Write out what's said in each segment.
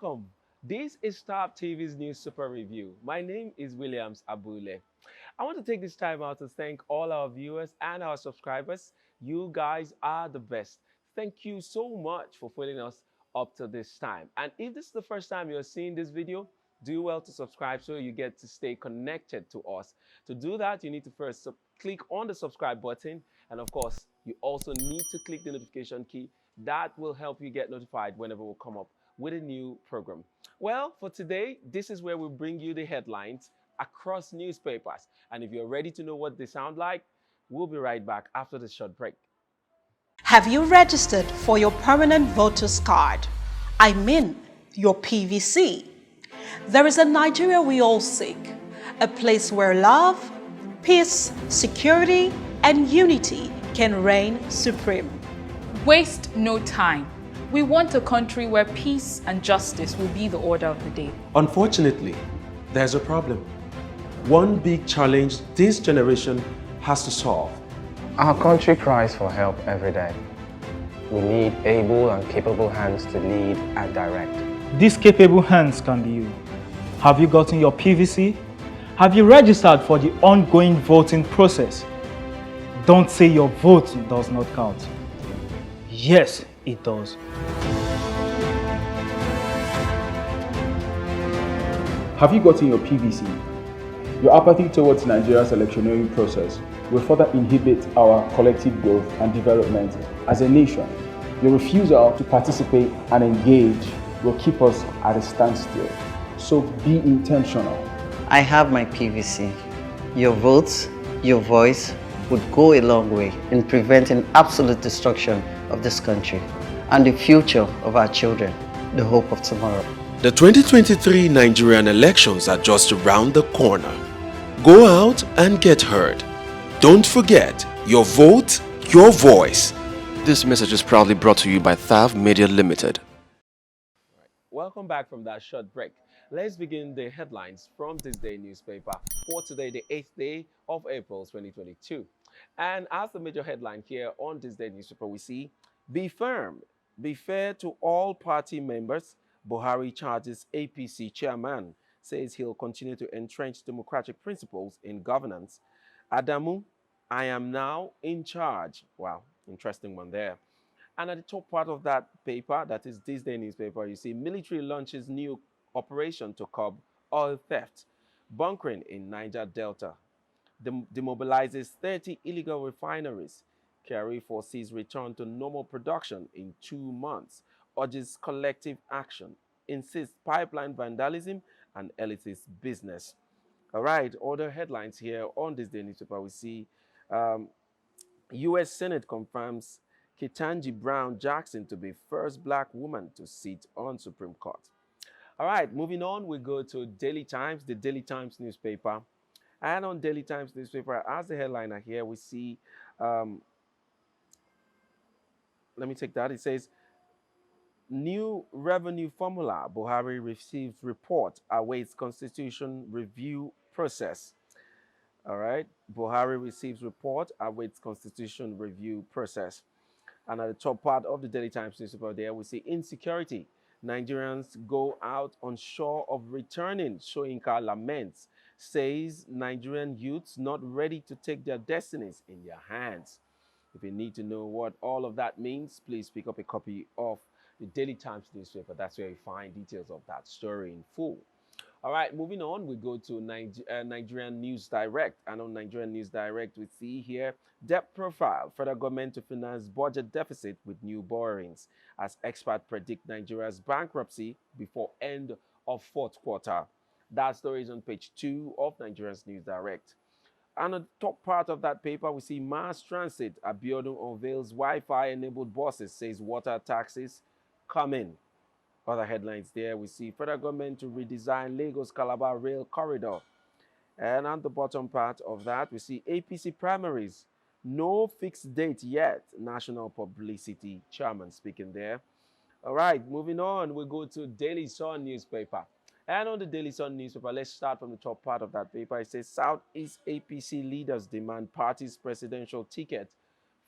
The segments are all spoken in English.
welcome. This is Star TV's News Super Review. My name is Williams Abule. I want to take this time out to thank all our viewers and our subscribers. You guys are the best. Thank you so much for following us up to this time. And if this is the first time you're seeing this video, do well to subscribe so you get to stay connected to us. To do that, you need to first click on the subscribe button. And of course, you also need to click the notification key. That will help you get notified whenever we come up with a new program. Well, for today, this is where we bring you the headlines across newspapers. And if you're ready to know what they sound like, we'll be right back after this short break. Have you registered for your permanent voter's card? I mean, your PVC. There is a Nigeria we all seek, a place where love, peace, security, and unity can reign supreme. Waste no time. We want a country where peace and justice will be the order of the day. Unfortunately, there's a problem. One big challenge this generation has to solve. Our country cries for help every day. We need able and capable hands to lead and direct. These capable hands can be you. Have you gotten your PVC? Have you registered for the ongoing voting process? Don't say your vote does not count. Yes, it does. Have you gotten your PVC? Your apathy towards Nigeria's electioneering process will further inhibit our collective growth and development as a nation. Your refusal to participate and engage will keep us at a standstill. So be intentional. I have my PVC. Your votes, your voice would go a long way in preventing absolute destruction of this country and the future of our children, the hope of tomorrow. The 2023 Nigerian elections are just around the corner. Go out and get heard. Don't forget, your vote, your voice. This message is proudly brought to you by Thav Media Limited. Welcome back from that short break. Let's begin the headlines from this day newspaper for today, the 8th day of April 2022. And as the major headline here on this day newspaper, we see, be firm, be fair to all party members. Buhari charges APC chairman, says he'll continue to entrench democratic principles in governance. Adamu, I am now in charge. Wow, interesting one there. And at the top part of that paper, that is this day newspaper, you see military launches new operation to curb oil theft. Bunkering in Niger Delta. Demobilizes 30 illegal refineries. Kerry foresees return to normal production in 2 months. Urges collective action. Insists pipeline vandalism and elitist business. All right, other headlines here on this day newspaper, we see U.S. Senate confirms Ketanji Brown Jackson to be first black woman to sit on Supreme Court. All right, moving on, we go to Daily Times, the Daily Times newspaper. And on Daily Times newspaper, as the headliner here, we see, let me take that. It says, new revenue formula. Buhari receives report, awaits constitution review process. All right, Buhari receives report, awaits constitution review process. And at the top part of the Daily Times newspaper there, we see insecurity. Nigerians go out unsure of returning. Soyinka laments, says Nigerian youths not ready to take their destinies in their hands. If you need to know what all of that means, please pick up a copy of the Daily Times newspaper. That's where you find details of that story in full. All right, moving on, we go to Nigerian News Direct. And on Nigerian News Direct, we see here, debt profile, federal government to finance budget deficit with new borrowings, as experts predict Nigeria's bankruptcy before end of fourth quarter. That story is on page 2 of Nigeria's News Direct. And on the top part of that paper, we see mass transit. Abiodun unveils Wi-Fi-enabled buses, says water taxes coming. Other headlines there, we see federal government to redesign Lagos-Calabar rail corridor. And on the bottom part of that, we see APC primaries. No fixed date yet. National Publicity Chairman speaking there. All right, moving on, we go to Daily Sun newspaper. And on the Daily Sun newspaper, let's start from the top part of that paper. It says, Southeast APC leaders demand party's presidential ticket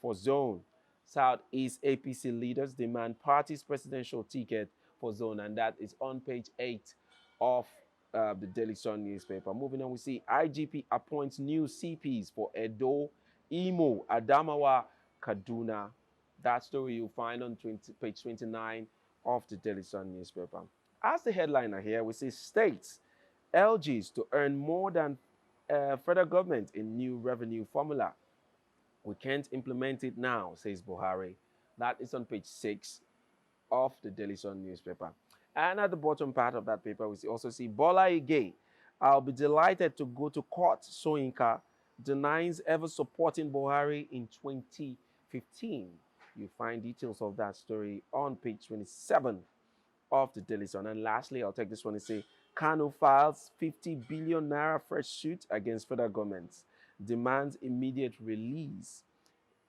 for zone. Southeast APC leaders demand party's presidential ticket for zone, and that is on page 8 of the Daily Sun newspaper. Moving on, we see IGP appoints new CPs for Edo, Imo, Adamawa, Kaduna. That story you'll find on page 29 of the Daily Sun newspaper. As the headliner here, we see states LGs to earn more than federal government in new revenue formula. We can't implement it now, says Buhari. That is on page 6 of the Daily Sun newspaper. And at the bottom part of that paper, we also see Bola Ige'S. I'll be delighted to go to court. Soyinka denies ever supporting Buhari in 2015. You find details of that story on page 27 of the Daily Sun. And lastly, I'll take this one and say, Kanu files 50 billion naira fresh suit against federal governments, demands immediate release.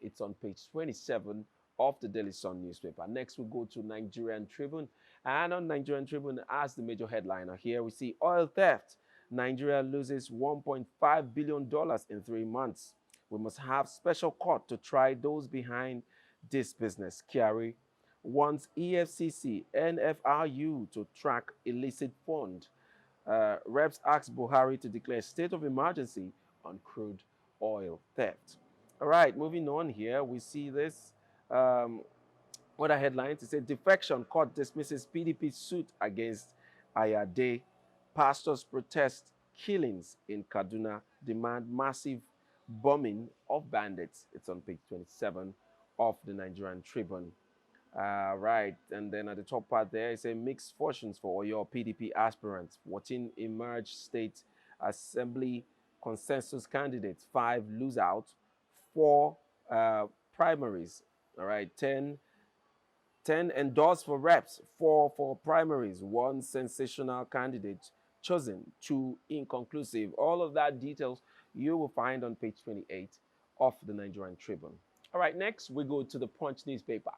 It's on page 27 of the Daily Sun newspaper. Next, we go to Nigerian Tribune. And on Nigerian Tribune, as the major headliner here, we see oil theft. Nigeria loses $1.5 billion in 3 months. We must have special court to try those behind this business. Kyari wants EFCC, NFRU to track illicit fund. Reps ask Buhari to declare state of emergency on crude oil theft. All right, moving on here, we see this. Other headlines, it says defection court dismisses PDP suit against Ayade. Pastors protest killings in Kaduna, demand massive bombing of bandits. It's on page 27 of the Nigerian Tribune. Right, and then at the top part there, it says mixed fortunes for your PDP aspirants. 14 emerge state assembly consensus candidates, 5 lose out, 4 primaries. All right, 10 endorsed for reps, 4 for primaries, 1 sensational candidate chosen, 2 inconclusive. All of that details you will find on page 28 of the Nigerian Tribune. All right, next we go to the Punch newspaper.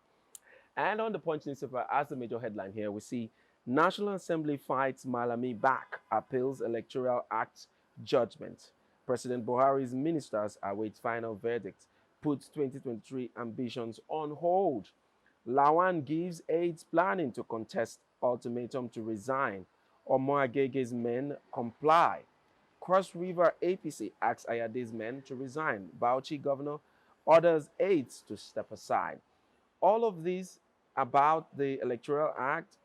And on the Punch newspaper, as the major headline here, we see National Assembly fights Malami back, appeals Electoral Act judgment. President Buhari's ministers await final verdict, puts 2023 ambitions on hold. Lawan gives aides planning to contest ultimatum to resign. Omisore men comply. Cross River APC asks Ayade's men to resign. Bauchi governor orders aides to step aside. All of these about the Electoral Act,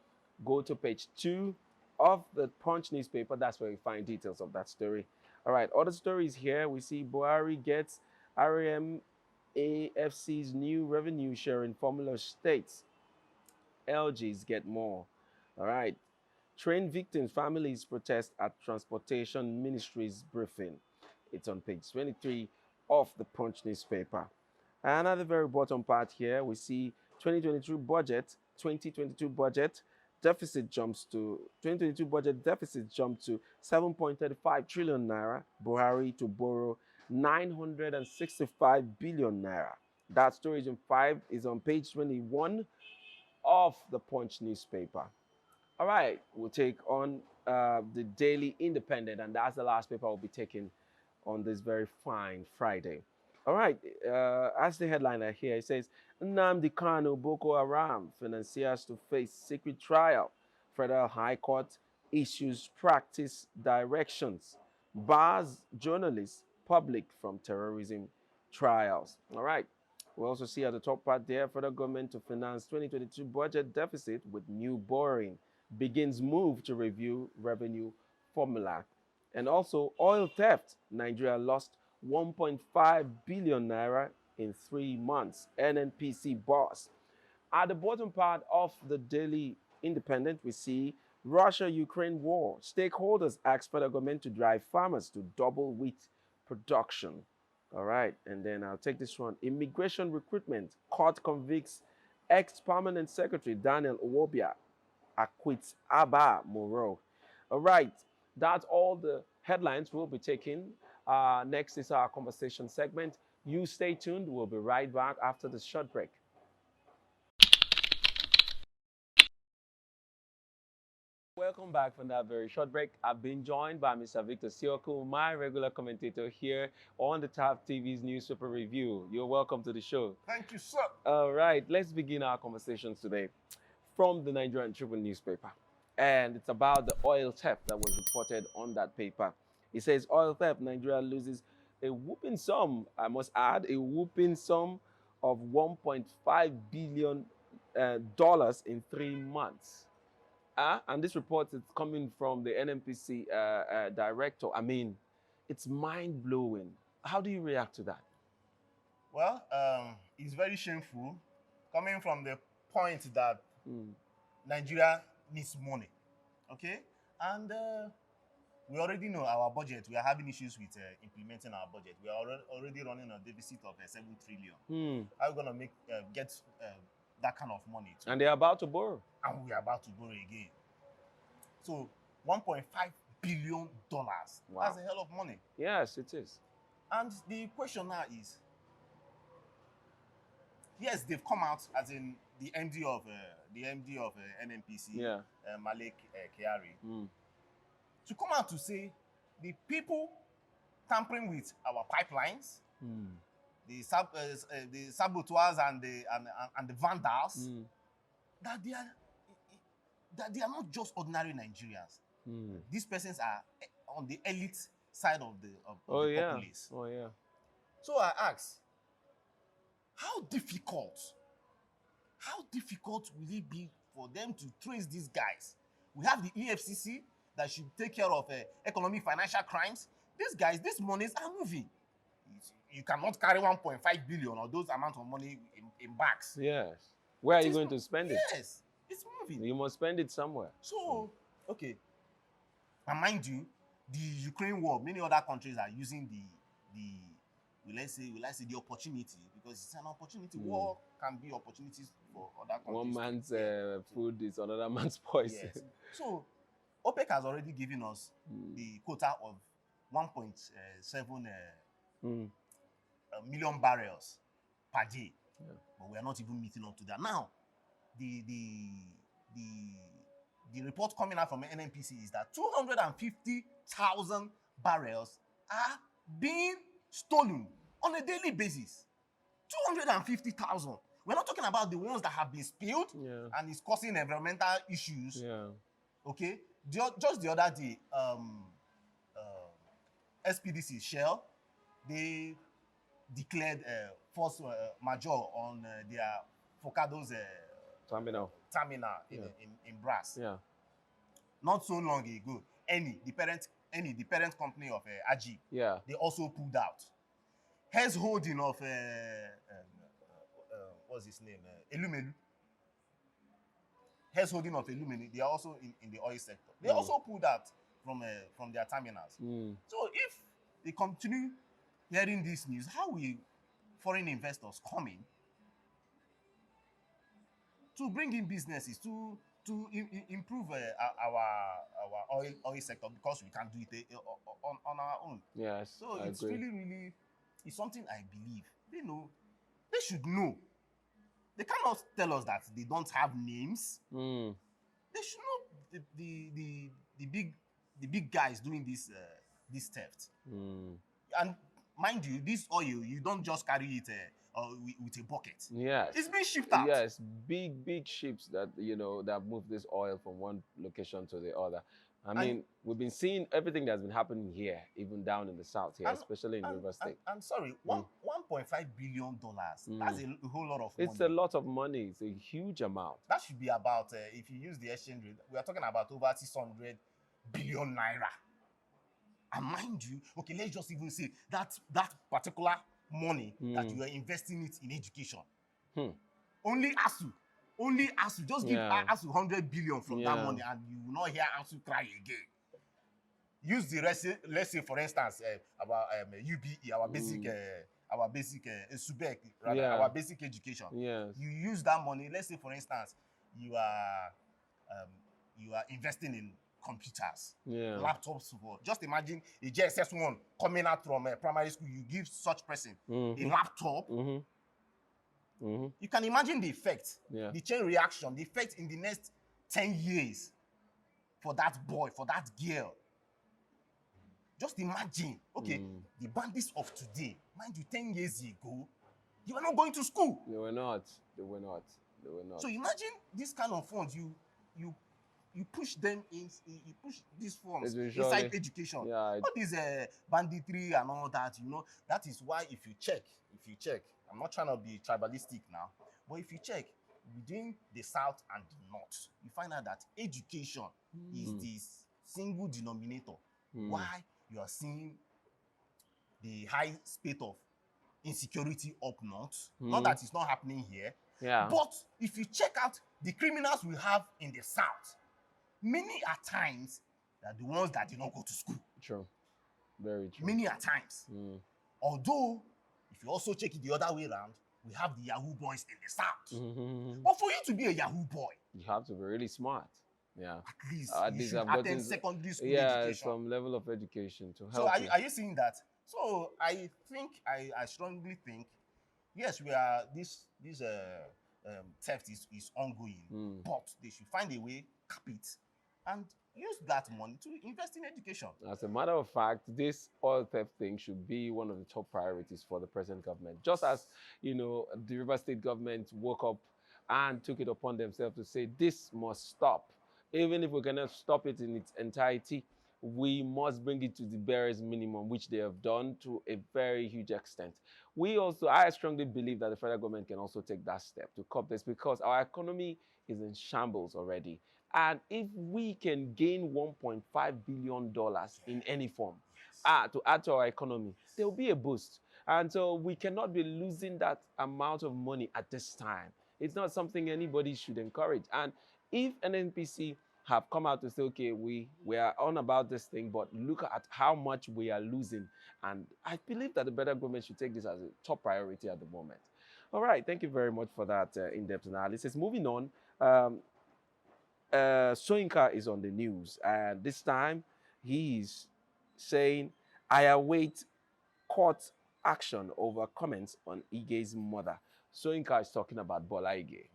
go to page 2 of the Punch newspaper. That's where you find details of that story. All right, other stories here. We see Buhari gets RMAFC's new revenue sharing formula states. LGs get more. All right. Train victims' families protest at Transportation Ministry's briefing. It's on page 23 of the Punch newspaper. And at the very bottom part here, we see 2022 budget deficit jumps to 2022 budget deficit jumped to 7.35 trillion naira. Buhari to borrow 965 billion naira. That story is on page 21 of the Punch newspaper. All right, we'll take on the Daily Independent, and that's the last paper we'll be taking on this very fine Friday. All right, as the headliner here, it says, Nnamdi Kanu Boko Haram financiers to face secret trial. Federal High Court issues practice directions. Bars journalists public from terrorism trials. All right, we also see at the top part there, federal government to finance 2022 budget deficit with new borrowing. Begins move to review revenue formula. And also oil theft. Nigeria lost 1.5 billion naira in 3 months. NNPC boss. At the bottom part of the Daily Independent, we see Russia-Ukraine war. Stakeholders ask federal government to drive farmers to double wheat production. All right, and then I'll take this one. Immigration recruitment. Court convicts ex-permanent secretary Daniel Owobia. Acquits Abba Moro. All right, that's all the headlines we'll be taking. Next is our conversation segment. You stay tuned. We'll be right back after this short break. Welcome back from that very short break. I've been joined by Mr. Victor Sioku, my regular commentator here on the TAP TV's newspaper review. You're welcome to the show. Thank you, sir. All right, let's begin our conversations today. from the Nigerian Tribune newspaper, and it's about the oil theft that was reported on that paper. It says oil theft, Nigeria loses a whooping sum, I must add, a whooping sum of $1.5 billion dollars in 3 months. And this report is coming from the NNPC director. I mean, it's mind-blowing. How do you react to that? Well, it's very shameful coming from the point that Nigeria needs money, okay? And we already know our budget. We are having issues with implementing our budget. We are already running a deficit of 7 trillion. How are we going to get that kind of money? And they're about to borrow. And we are about to borrow again. So $1.5 billion. Wow. That's a hell of money. Yes, it is. And the question now is, yes, they've come out, as in the MD of NNPC, Malik Kyari, to come out to say the people tampering with our pipelines, the saboteurs and the vandals, that they are not just ordinary Nigerians. These persons are on the elite side of the populace. Oh yeah. So I ask, how difficult will it be for them to trace these guys? We have the EFCC that should take care of economic financial crimes. These guys, these monies are moving. You cannot carry 1.5 billion or those amount of money in bags. Yes. Where are you going to spend it? Yes, it's moving. You must spend it somewhere. So, okay. And mind you, the Ukraine war, many other countries are using will I say the opportunity, because it's an opportunity. War can be opportunities for other countries. One man's food is another man's poison. Yes. So OPEC has already given us the quota of 1.7 million barrels per day, but we are not even meeting up to that. Now, the report coming out from NNPC is that 250,000 barrels are being stolen on a daily basis. 250,000. We're not talking about the ones that have been spilled and is causing environmental issues. Okay. Just the other day, SPDC Shell, they declared force majeure on their Focados terminal in Brass. Not so long ago, the parent company of AG, they also pulled out. Hess holding of what's his name? Elumelu. Hess holding of Elumelu, they are also in the oil sector. They also pulled out from their terminals. So if they continue hearing this news, how will foreign investors come in to bring in businesses to improve our oil sector, because we can't do it on our own? Yes. So it's really it's something I believe they should know. They cannot tell us that they don't have names. They should know the big guys doing this theft. And mind you, this oil, you don't just carry it with a bucket. Yes. It's being shipped out. Yes, big ships that that move this oil from one location to the other. I mean, we've been seeing everything that's been happening here, even down in the south here, especially in River State. I'm sorry, $1.5 billion. That's a whole lot of money. It's a lot of money. It's a huge amount. That should be about, if you use the exchange rate, we are talking about over 600 billion naira. And mind you, okay, let's just even say that particular money that you are investing it in education. Only ASU, just give ASU 100 billion from that money, and you will not hear ASU cry again. Use the rest, let's say for instance, about UBE, our basic SUBEC, rather, our basic education. Yes. You use that money, let's say for instance, you are investing in computers, laptops. Just imagine a JSS one coming out from primary school. You give such person a laptop. You can imagine the effect, the chain reaction, the effect in the next 10 years for that boy, for that girl. Just imagine, okay, the bandits of today, mind you, 10 years ago, you were not going to school. They were not. They were not. So imagine this kind of funds, you push them in, you push these funds It's inside usually- education. Yeah, All this banditry and all that, you know, that is why if you check, I'm not trying to be tribalistic now, but if you check between the South and the North, you find out that education is the single denominator why you are seeing the high spate of insecurity up north. Not that it's not happening here, Yeah. but if you check out the criminals we have in the South, many at times are the ones that did not go to school. True. Very true. Many at times. Although, if you also check it the other way around, we have the Yahoo boys in the South. But for you to be a Yahoo boy, You have to be really smart. Yeah. at least you should I've attend secondary school yeah, education. some level of education to help. So are you seeing that? So I think I strongly think, yes, we are this theft is ongoing, but they should find a way, cap it, and use that money to invest in education. As a matter of fact, this oil theft thing should be one of the top priorities for the present government. Just as, you know, the River State government woke up and took it upon themselves to say this must stop. Even if we cannot stop it in its entirety, we must bring it to the barest minimum, which they have done to a very huge extent. I strongly believe that the federal government can also take that step to curb this, because our economy is in shambles already. And if we can gain $1.5 billion in any form to add to our economy, there will be a boost. And so we cannot be losing that amount of money at this time. It's not something anybody should encourage. And if an NPC have come out to say, okay, we are on about this thing, but look at how much we are losing. And I believe that the better government should take this as a top priority at the moment. All right, thank you very much for that in-depth analysis. Moving on, Soyinka is on the news, and this time he's saying, I await court action over comments on Ige'S mother. Soyinka is talking about Bola Ige.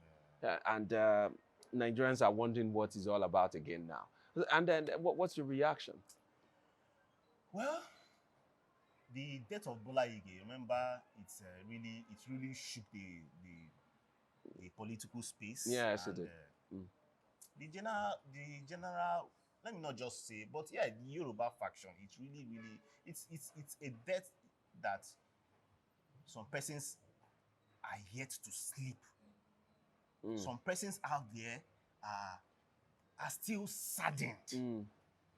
And Nigerians are wondering what it's all about again now. And then what's your reaction? Well, the death of Bola Ige, remember, it's really shook the political space. Yes, and, it did. The general, let me not just say, but yeah, the Yoruba faction, it's really, it's a death that some persons are yet to sleep. Some persons out there are still saddened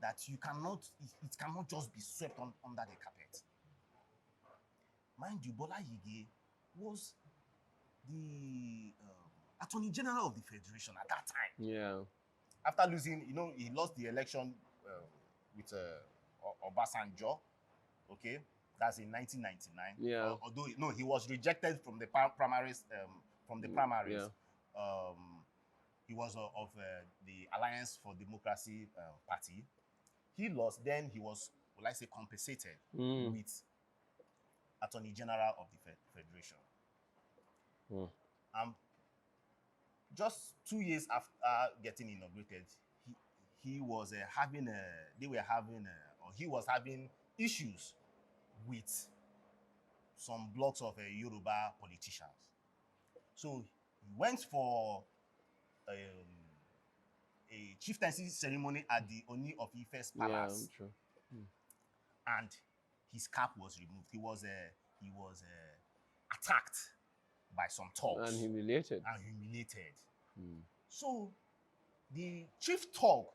that it cannot just be swept under the carpet. Mind you, Bola Ige was the Attorney General of the Federation at that time. Yeah. After losing, he lost the election with Obasanjo. Okay, that's in 1999. Yeah. Although he was rejected from the primaries. Yeah. He was of the Alliance for Democracy party. He lost. Then he was, will I say, compensated with Attorney General of the Federation. Just 2 years after getting inaugurated, he was having issues with some blocks of Yoruba politicians. So he went for a chieftaincy ceremony at the Oni of Ife's palace. Yeah, true. And his cap was removed. He was attacked by some thugs. And humiliated. So the chief thug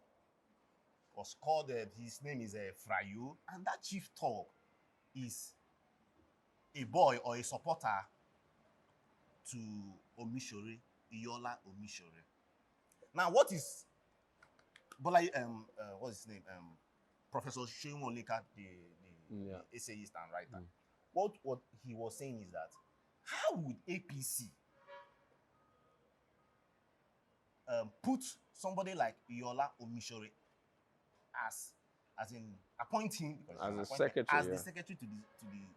was called, his name is Frayo, and that chief thug is a boy or a supporter to Omisore, Iola Omisore. Now, what is Bola, what's his name? Professor Soyinka, the essayist and writer. What he was saying is that, how would APC put somebody like Iola Omisore as in appointing as a secretary, the secretary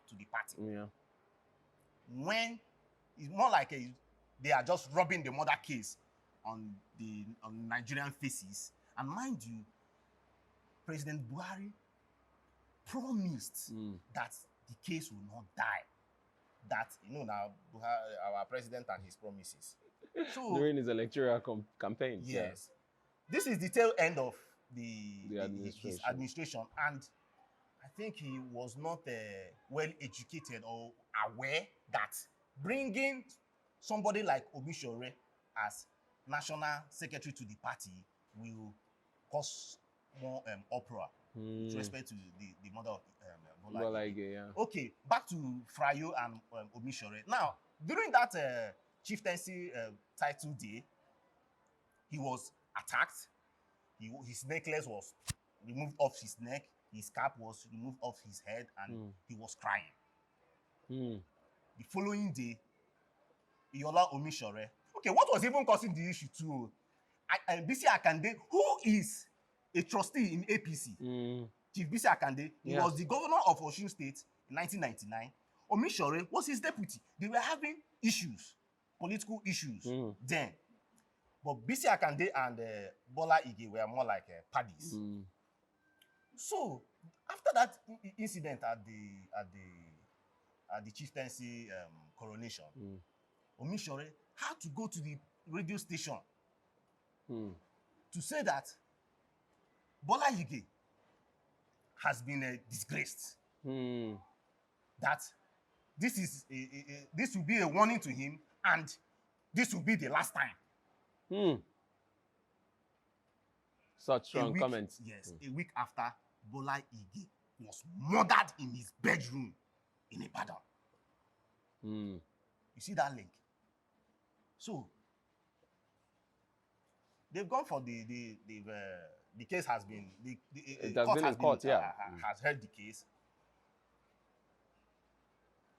to the party? Yeah. When it's more like they are just rubbing the murder case on Nigerian faces. And mind you, President Buhari promised that the case will not die. That, now, our president and his promises. So During his electoral campaigns. yes, this is the tail end of his administration. administration, and I think he was not well educated or aware that bringing somebody like Omisore as national secretary to the party will cause more uproar with respect to the mother of Bola Ige. Ige, yeah. Okay, back to Frayo and Omisore. Now, during that chieftaincy title day, he was attacked. His necklace was removed off his neck. His cap was removed off his head, and he was crying. The following day, Iola Omisore. Okay, what was even causing the issue too? Bisi Akande, who is a trustee in APC, Chief Bisi Akande, he was the governor of Osun State in 1999. Omisore was his deputy. They were having issues, political issues then. But Bisi Akande and Bola Ige were more like paddies. So after that incident at the chieftaincy coronation, Omisore had to go to the radio station to say that Bola Ige has been disgraced. That this will be a warning to him, and this will be the last time. Such strong comments. Yes, a week after, Bola Ige was murdered in his bedroom in Ibadan. You see that link? So they've gone for the case has been it has been in court, has heard the case,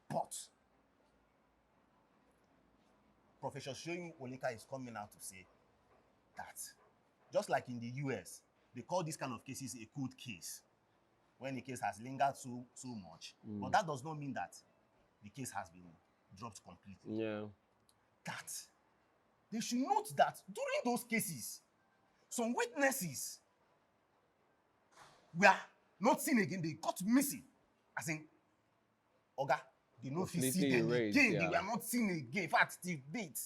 but Professor Soyinka is coming out to say that just like in the US, they call this kind of cases a cold case when the case has lingered so much. But that does not mean that the case has been dropped completely. Yeah. That they should note that during those cases, some witnesses were not seen again. They got missing. As in, Oga, they no fit see them again. They were not seen again. In fact, till date.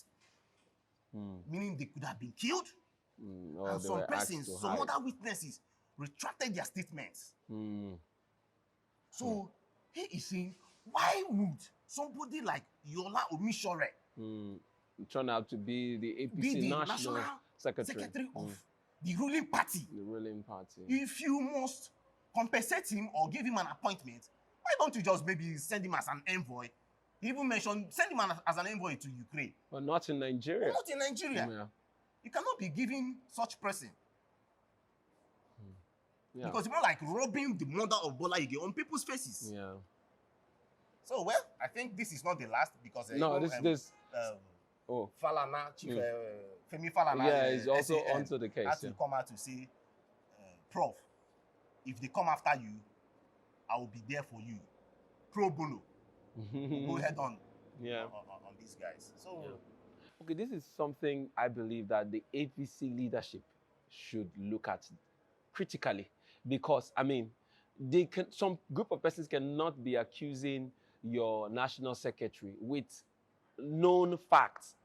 Meaning they could have been killed. And some persons, some other witnesses retracted their statements. So he is saying, why would somebody like Yola Omisore turn out to be the APC national secretary of the ruling party? The ruling party. If you must compensate him or give him an appointment, why don't you just maybe send him as an envoy? He even mentioned send him as an envoy to Ukraine. But not in Nigeria. But not in Nigeria. Yeah. You cannot be giving such person. Because it's more like robbing the mother of Bola Ige on people's faces. Yeah. So, well, I think this is not the last because Falana, Chief Femi Falana, is also onto the case. Has to come out to say, Prof, if they come after you, I will be there for you. Pro bono. Go ahead on these guys. So, okay, this is something I believe that the APC leadership should look at critically, because I mean, some group of persons cannot be accusing your national secretary with known facts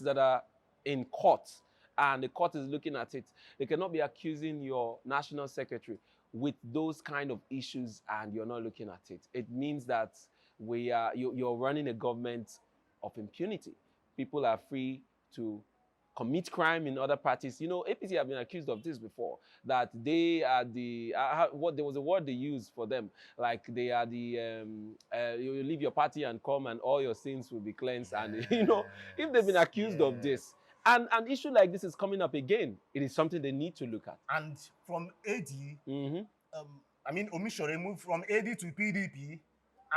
that are in court, and the court is looking at it. They cannot be accusing your national secretary with those kind of issues, and you're not looking at it. It means that you're running a government of impunity. People are free to commit crime in other parties. You know, APC have been accused of this before, that they are there was a word they used for them, like they are the, you leave your party and come and all your sins will be cleansed. And, you know, if they've been accused of this, and an issue like this is coming up again, it is something they need to look at. And from AD, I mean, Omisore moved from AD to PDP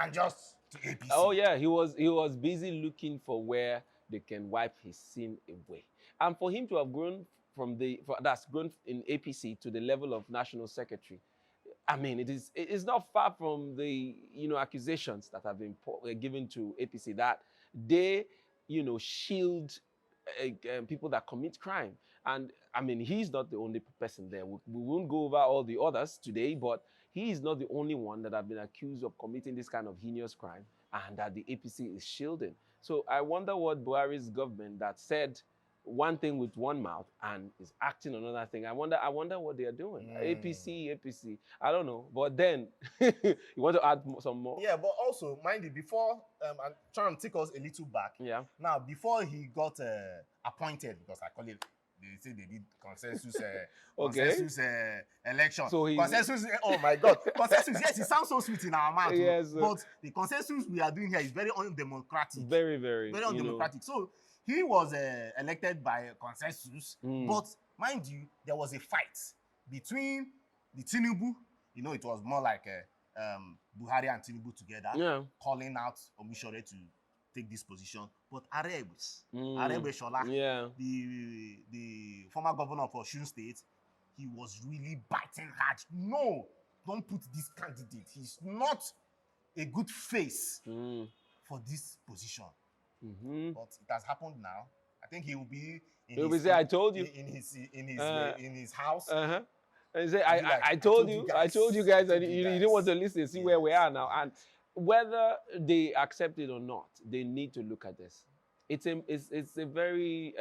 and just to APC. Oh yeah, he was busy looking for where they can wipe his sin away. And for him to have grown that's grown in APC to the level of national secretary, I mean, it is not far from the accusations that have been given to APC that they shield people that commit crime. And I mean, he's not the only person there. We won't go over all the others today, but he is not the only one that have been accused of committing this kind of heinous crime and that the APC is shielding. So I wonder what Buhari's government that said one thing with one mouth and is acting another thing. I wonder what they are doing. APC. I don't know. But then you want to add some more? Yeah, but also, mind you, before, I'm trying to take us a little back. Yeah. Now, before he got appointed, because I call it, they say they did consensus, consensus election. So consensus, oh my God. Consensus, yes, it sounds so sweet in our mouth. Yes, but the consensus we are doing here is very undemocratic. Very, very. Very undemocratic. So he was elected by consensus, but mind you, there was a fight between the Tinubu, you know, it was more like Buhari and Tinubu together, calling out Omisore to take this position. But Ige'S, Shola, the former governor of Osun State, he was really biting hard. No, don't put this candidate. He's not a good face for this position. But it has happened now. I think he will be I told you in his house. And say, I told you guys that you didn't want to listen. See where we are now, and whether they accept it or not, they need to look at this. It's a very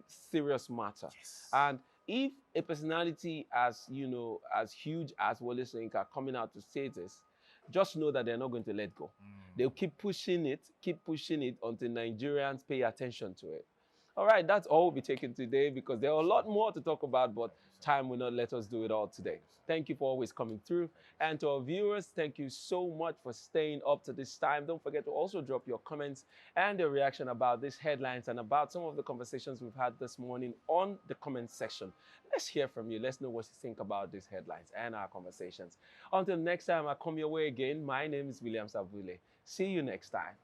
serious matter, and if a personality as huge as Wole Soyinka coming out to say this, just know that they're not going to let go. They'll keep pushing it until Nigerians pay attention to it. All right, that's all we'll be taking today because there are a lot more to talk about, but time will not let us do it all today. Thank you for always coming through. And to our viewers, thank you so much for staying up to this time. Don't forget to also drop your comments and your reaction about these headlines and about some of the conversations we've had this morning on the comment section. Let's hear from you. Let's know what you think about these headlines and our conversations. Until next time I come your way again, my name is William Savule. See you next time.